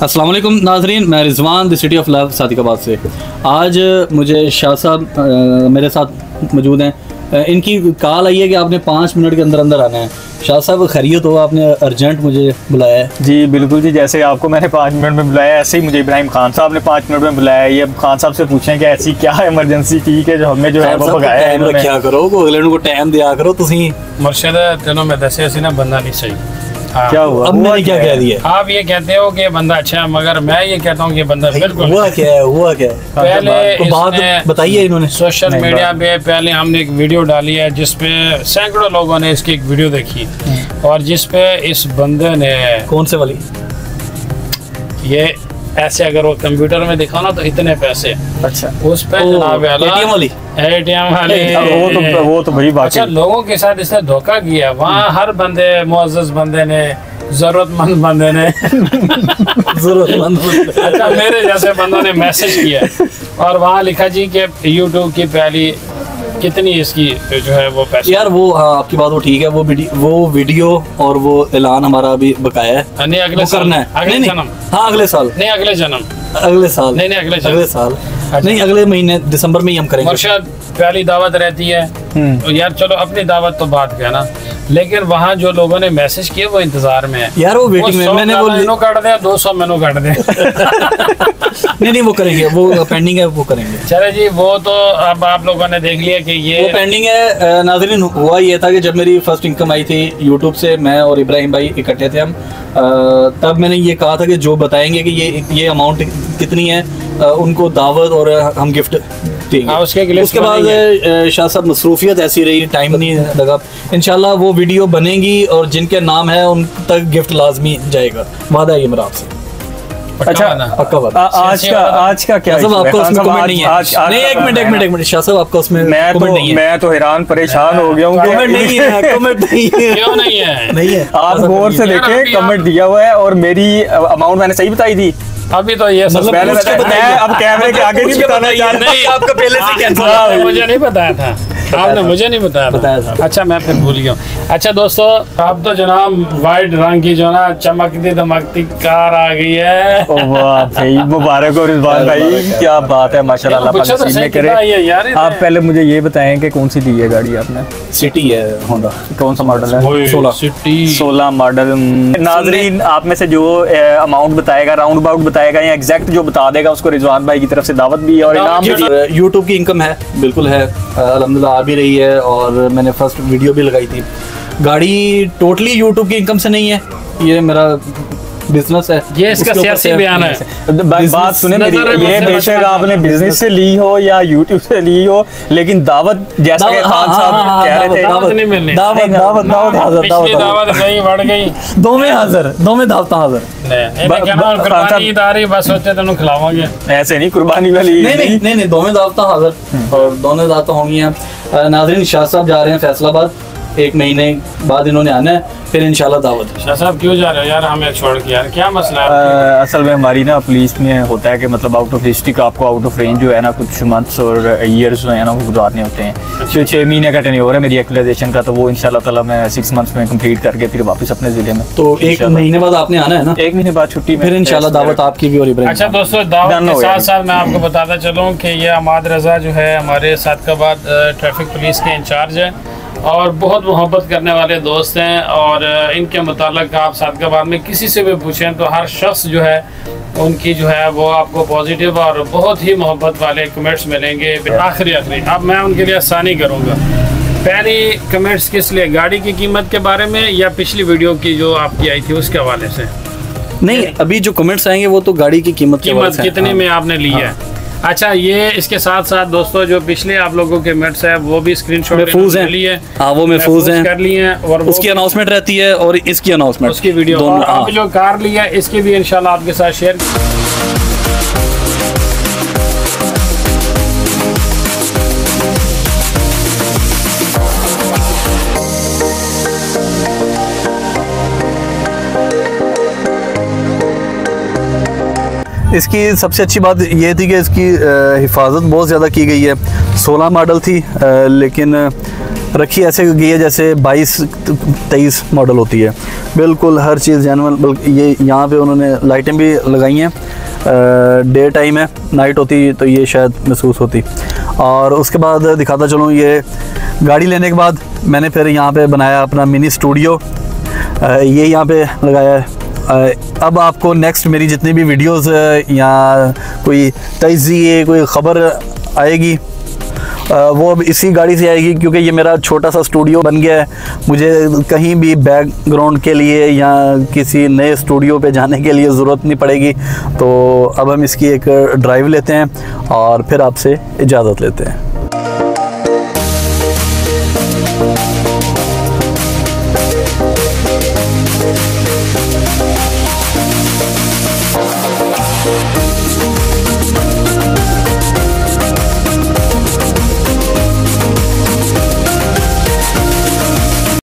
अस्सलाम वालेकुम नाज़रीन, मैं Rizwan the city of love Sadiqabad से। आज मुझे शाह साहब मेरे साथ मौजूद हैं। इनकी कॉल आई है कि आपने 5 मिनट के अंदर अंदर आना है। शाह साहब खैरियत हो, आपने अर्जेंट मुझे बुलाया है। जी बिल्कुल जी, जैसे आपको मैंने 5 मिनट में बुलाया ऐसे ही मुझे इब्राहिम खान साहब ने 5 मिनट में बुलाया। ये खान साहब से पूछें कि ऐसी क्या इमरजेंसी थी कि जो हमें जो है वो भगाया है। रखा करो, अगले को टाइम दिया करो। तुसी मुर्शिद तेनों में दसे ऐसी ना बंदा नहीं सही। क्या हुआ? अब मैंने क्या कह दिया? आप ये कहते हो कि बंदा अच्छा है, मगर मैं ये कहता हूँ कि बंदा बिल्कुल हुआ क्या है, हुआ क्या है? पहले तो बात बताइए इन्होंने। सोशल मीडिया पे पहले हमने एक वीडियो डाली है जिसपे सैकड़ों लोगों ने इसकी एक वीडियो देखी और जिसपे इस बंदे ने कौन से वाली? ये ऐसे अगर वो कंप्यूटर में दिखा ना तो इतने पैसे। अच्छा, उस पे जनाब एटीएम वाली वो तो भाई बात। अच्छा, लोगों के साथ इसने धोखा किया। वहाँ हर बंदे मुअज़्ज़ज़ बंदे ने, जरूरतमंद बंदे ने जरूरतमंद अच्छा मेरे जैसे बंदों ने मैसेज किया और वहाँ लिखा जी कि यूट्यूब की पहली कितनी इसकी जो है वो पैसे। यार वो हाँ, आपकी बात वो ठीक है। वो वीडियो और वो ऐलान हमारा अभी बकाया है। नहीं अगले साल करना है। अगले जन्म। हाँ अगले साल नहीं अगले जन्म। अगले साल नहीं अगले साल नहीं, अगले महीने दिसंबर में ही हम करेंगे। मुर्शिद पहली दावत रहती है तो यार चलो अपनी दावत तो बात है ना, लेकिन वहाँ जो लोगों ने मैसेज किए वो इंतजार में है। यार वो वेटिंग में, मैंने वो मेनू काट दे, 200 मेनू काट दे नहीं वो करेंगे, वो पेंडिंग है, वो करेंगे। चले जी, वो तो अब आप लोगों ने देख लिया कि ये वो पेंडिंग है। नाज़रीन, हुआ ये था कि जब मेरी फर्स्ट इनकम आई थी यूट्यूब से, मैं और इब्राहिम भाई इकट्ठे थे हम, तब मैंने ये कहा था कि जो बताएंगे कि ये अमाउंट कितनी है उनको दावत और हम गिफ्ट देंगे। उसके बाद शाह साहब मसरूफियत ऐसी रही, टाइम नहीं लगा। इंशाल्लाह वो वीडियो बनेगी और जिनके नाम है उन तक गिफ्ट लाजमी जाएगा, वादा है ये मेरा आपसे। अच्छा, आज का क्या सब आपका उसमें कमेंट नहीं है? नहीं, एक मिनट शाह साहब, आपका उसमें मैं तो हैरान परेशान हो गया हूँ। कमेंट नहीं है, कमेंट नहीं है। क्यों नहीं है? नहीं है, आप गौर से देखें, कमेंट दिया हुआ है और मेरी अमाउंट मैंने सही बताई थी। अभी तो ये मतलब अब कैमरे के आगे नहीं बताना चाहता। नहीं, आपका पहले से क्या मुझे नहीं बताया था, आपने मुझे नहीं बताया था। अच्छा मैं फिर भूल गया। अच्छा दोस्तों, अब तो जनाब वाइट रंग की जो ना चमकती दमकती कार आ गई है। वाह भाई, मुबारक हो रिजवान भाई, क्या बात है, माशाल्लाह। अल्लाह पाक नसीब करे। आप पहले मुझे ये बताएं कि कौन सी ली है गाड़ी आपने? सिटी है होंडा। कौन सा मॉडल है? 16 मॉडल। नाजरीन, आप में से जो अमाउंट बताएगा, राउंड अबाउट बताएगा या एग्जैक्ट जो बता देगा, उसको रिजवान भाई की तरफ से दावत भी है और इनाम भी। यूट्यूब की इनकम है, बिल्कुल है, अल्हम्दुलिल्लाह आ भी रही है और मैंने फर्स्ट वीडियो भी लगाई थी। गाड़ी टोटली यूट्यूब की इनकम से नहीं है, ये मेरा बिजनेस है। ये इसका सियासी बयान है। बात सुने मेरी, ये बेशक आपने बिजनेस से ली हो या यूट्यूब से ली हो, लेकिन दावत जैसा कि खान साहब कह रहे थे, दावत नहीं मिलनी। दावत गई बढ़ गई, दो में दावत हाजिर। कुर्बानी दारी बस सोचे तेन खिलावांगे, ऐसे नहीं कुर्बानी वाली। नहीं, दो में दावत हाजिर और दोनों दावत होंगी। नाज़रीन, शाह साहब जा रहे हैं फैसलाबाद, 1 महीने बाद इन्होंने आना है, फिर इंशाल्लाह दावत। शाह साहब क्यों जा रहे हो यार हमें छोड़ के? यार क्या मसला है? असल में हमारी ना पुलिस में होता है कि मतलब आउट ऑफ डिस्ट्रिक्ट आपको आउट ऑफ रेंज जो है ना कुछ मंथ्स और ईयर्स जो है ना वो गुजारने होते हैं। 6 महीने का टेन्योर है मेरी एक्टिलाइजेशन का, तो वो इंशाल्लाह ताला मैं 6 मंथ्स में कंप्लीट करके फिर वापस अपने जिले में। तो 1 महीने बाद आपने आना है ना? 1 महीने बाद छुट्टी में फिर इंशाल्लाह दावत आपकी भी और इब्राहिम। अच्छा दोस्तों, दावत के साथ साथ मैं आपको बताता चलूँ कि ये अमाद रजा जो है हमारे सादिकाबाद ट्रैफिक पुलिस के इंचार्ज है और बहुत मोहब्बत करने वाले दोस्त हैं और इनके मुतालिक आप सादिकाबाद में किसी से भी पूछें तो हर शख्स जो है उनकी जो है वो आपको पॉजिटिव और बहुत ही मोहब्बत वाले कमेंट्स मिलेंगे। आखिरी अब मैं उनके लिए आसानी करूँगा। पहली कमेंट्स किस लिए, गाड़ी की कीमत के बारे में या पिछली वीडियो की जो आपकी आई थी उसके हवाले से? नहीं, अभी जो कमेंट्स आएंगे वो तो गाड़ी की कीमत कितने में आपने ली है। अच्छा, ये इसके साथ साथ दोस्तों जो पिछले आप लोगों के मेट्स है वो भी स्क्रीनशॉट महफूज हैं। हाँ, वो महफूज हैं, कर लिए हैं और उसकी अनाउंसमेंट रहती है और इसकी अनाउंसमेंट, उसकी वीडियो दोनों। आप जो कार ली है इसकी भी इंशाल्लाह आपके साथ शेयर। इसकी सबसे अच्छी बात ये थी कि इसकी हिफाजत बहुत ज़्यादा की गई है। 16 मॉडल थी लेकिन रखी ऐसे गई है जैसे 22-23 मॉडल होती है, बिल्कुल हर चीज़ जेन्युइन। बल्कि ये यहाँ पे उन्होंने लाइटें भी लगाई हैं, डे टाइम है, नाइट होती तो ये शायद महसूस होती। और उसके बाद दिखाता चलूँ, ये गाड़ी लेने के बाद मैंने फिर यहाँ पे बनाया अपना मिनी स्टूडियो, ये यहाँ पे लगाया है। अब आपको नेक्स्ट मेरी जितनी भी वीडियोस या कोई तज़िये कोई ख़बर आएगी वो अब इसी गाड़ी से आएगी, क्योंकि ये मेरा छोटा सा स्टूडियो बन गया है। मुझे कहीं भी बैकग्राउंड के लिए या किसी नए स्टूडियो पे जाने के लिए ज़रूरत नहीं पड़ेगी। तो अब हम इसकी एक ड्राइव लेते हैं और फिर आपसे इजाज़त लेते हैं।